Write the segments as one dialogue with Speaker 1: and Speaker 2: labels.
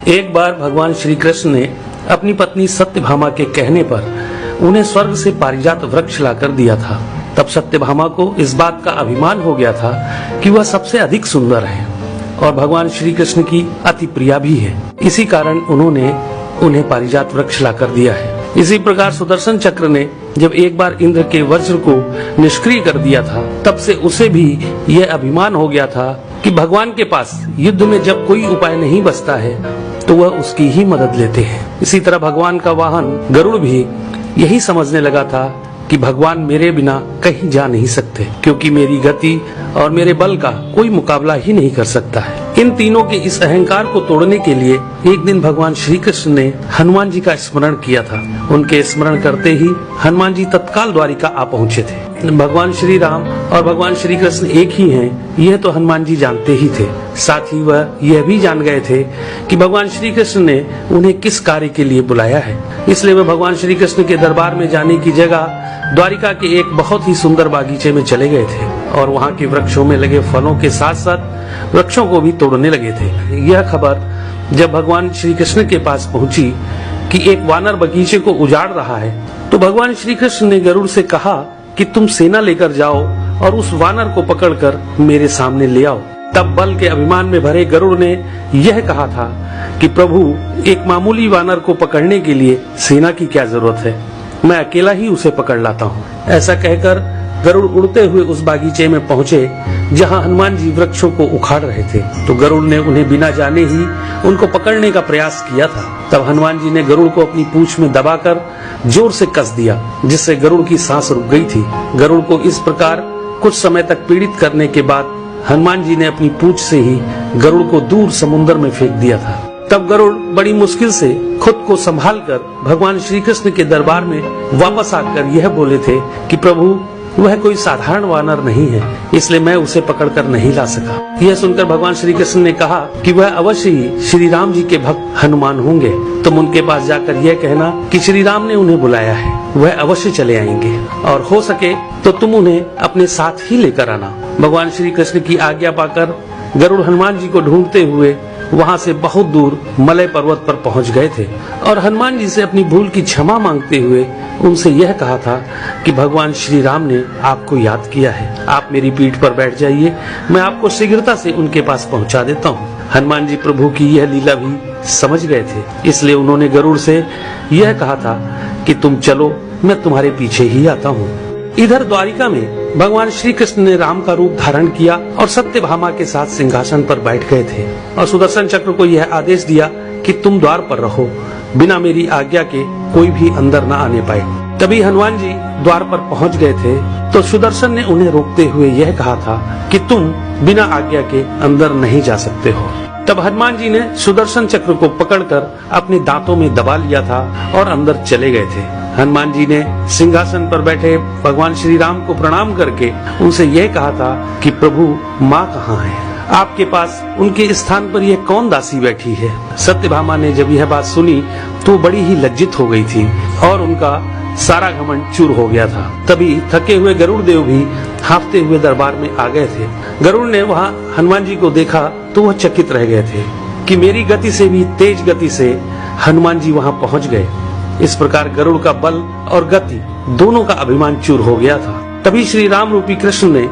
Speaker 1: एक बार भगवान श्री कृष्ण ने अपनी पत्नी सत्यभामा के कहने पर उन्हें स्वर्ग से पारिजात वृक्ष लाकर दिया था। तब सत्यभामा को इस बात का अभिमान हो गया था कि वह सबसे अधिक सुंदर है और भगवान श्री कृष्ण की अति प्रिया भी है। इसी कारण उन्होंने उन्हें पारिजात वृक्ष लाकर दिया है। इसी प्रकार सुदर्शन चक्र ने जब एक बार इंद्र के वज्र को निष्क्रिय कर दिया था, तब से उसे भी यह अभिमान हो गया था कि भगवान के पास युद्ध में जब कोई उपाय नहीं बचता है तो वह उसकी ही मदद लेते हैं। इसी तरह भगवान का वाहन गरुड़ भी यही समझने लगा था कि भगवान मेरे बिना कहीं जा नहीं सकते, क्योंकि मेरी गति और मेरे बल का कोई मुकाबला ही नहीं कर सकता है। इन तीनों के इस अहंकार को तोड़ने के लिए एक दिन भगवान श्री कृष्ण ने हनुमान जी का स्मरण किया था। उनके स्मरण करते ही हनुमान जी तत्काल द्वारिका आ पहुँचे थे। भगवान श्री राम और भगवान श्री कृष्ण एक ही हैं, यह तो हनुमान जी जानते ही थे। साथ ही वह यह भी जान गए थे कि भगवान श्री कृष्ण ने उन्हें किस कार्य के लिए बुलाया है। इसलिए वह भगवान श्री कृष्ण के दरबार में जाने की जगह द्वारिका के एक बहुत ही सुंदर बागीचे में चले गए थे और वहाँ के वृक्षों में लगे फलों के साथ साथ वृक्षों को भी तोड़ने लगे थे। यह खबर जब भगवान श्री कृष्ण के पास पहुंची कि एक वानर बगीचे को उजाड़ रहा है, तो भगवान श्री कृष्ण ने गरुड़ से कहा कि तुम सेना लेकर जाओ और उस वानर को पकड़कर मेरे सामने ले आओ। तब बल के अभिमान में भरे गरुड़ ने यह कहा था कि प्रभु, एक मामूली वानर को पकड़ने के लिए सेना की क्या जरूरत है, मैं अकेला ही उसे पकड़ लाता हूँ। ऐसा कहकर गरुड़ उड़ते हुए उस बागीचे में पहुँचे जहाँ हनुमान जी वृक्षों को उखाड़ रहे थे। तो गरुड़ ने उन्हें बिना जाने ही उनको पकड़ने का प्रयास किया था। तब हनुमान जी ने गरुड़ को अपनी पूंछ में दबाकर जोर से कस दिया, जिससे गरुड़ की सांस रुक गई थी। गरुड़ को इस प्रकार कुछ समय तक पीड़ित करने के बाद हनुमान जी ने अपनी पूंछ से ही गरुड़ को दूर समुद्र में फेंक दिया था। तब गरुड़ बड़ी मुश्किल से खुद को संभालकर भगवान श्री कृष्ण के दरबार में वापस आकर यह बोले थे कि प्रभु, वह कोई साधारण वानर नहीं है, इसलिए मैं उसे पकड़कर नहीं ला सका। यह सुनकर भगवान श्री कृष्ण ने कहा कि वह अवश्य ही श्री राम जी के भक्त हनुमान होंगे। तुम उनके पास जाकर यह कहना कि श्री राम ने उन्हें बुलाया है, वह अवश्य चले आएंगे और हो सके तो तुम उन्हें अपने साथ ही लेकर आना। भगवान श्री कृष्ण की आज्ञा पाकर गरुड़ हनुमान जी को ढूंढते हुए वहाँ से बहुत दूर मलय पर्वत पर पहुँच गए थे और हनुमान जी से अपनी भूल की क्षमा मांगते हुए उनसे यह कहा था कि भगवान श्री राम ने आपको याद किया है, आप मेरी पीठ पर बैठ जाइए, मैं आपको शीघ्रता से उनके पास पहुंचा देता हूं। हनुमान जी प्रभु की यह लीला भी समझ गए थे, इसलिए उन्होंने गरुड़ से यह कहा था कि तुम चलो, मैं तुम्हारे पीछे ही आता हूँ। इधर द्वारिका में भगवान श्री कृष्ण ने राम का रूप धारण किया और सत्यभामा के साथ सिंहासन पर बैठ गए थे और सुदर्शन चक्र को यह आदेश दिया कि तुम द्वार पर रहो, बिना मेरी आज्ञा के कोई भी अंदर न आने पाए। तभी हनुमान जी द्वार पर पहुंच गए थे तो सुदर्शन ने उन्हें रोकते हुए यह कहा था कि तुम बिना आज्ञा के अंदर नहीं जा सकते हो। तब हनुमान जी ने सुदर्शन चक्र को पकड़कर अपने दांतों में दबा लिया था और अंदर चले गए थे। हनुमान जी ने सिंहासन पर बैठे भगवान श्री राम को प्रणाम करके उनसे यह कहा था कि प्रभु, माँ कहाँ है? आपके पास उनके स्थान पर यह कौन दासी बैठी है? सत्यभामा ने जब यह बात सुनी तो बड़ी ही लज्जित हो गई थी और उनका सारा घमंड चूर हो गया था। तभी थके हुए गरुड़ देव भी हांफते हुए दरबार में आ गए थे। गरुड़ ने वहाँ हनुमान जी को देखा तो वह चकित रह गए थे कि मेरी गति से भी तेज गति से हनुमान जी वहाँ पहुँच गए। इस प्रकार गरुड़ का बल और गति दोनों का अभिमान चूर हो गया था। तभी श्री राम रूपी कृष्ण ने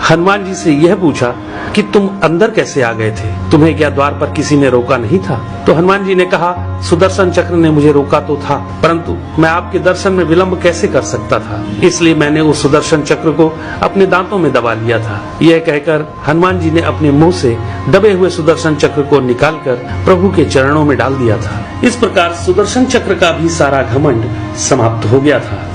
Speaker 1: हनुमान जी से यह पूछा कि तुम अंदर कैसे आ गए थे? तुम्हें क्या द्वार पर किसी ने रोका नहीं था? तो हनुमान जी ने कहा, सुदर्शन चक्र ने मुझे रोका तो था, परंतु मैं आपके दर्शन में विलंब कैसे कर सकता था, इसलिए मैंने उस सुदर्शन चक्र को अपने दांतों में दबा लिया था। यह कहकर हनुमान जी ने अपने मुंह से दबे हुए सुदर्शन चक्र को निकालकर प्रभु के चरणों में डाल दिया था। इस प्रकार सुदर्शन चक्र का भी सारा घमंड समाप्त हो गया था।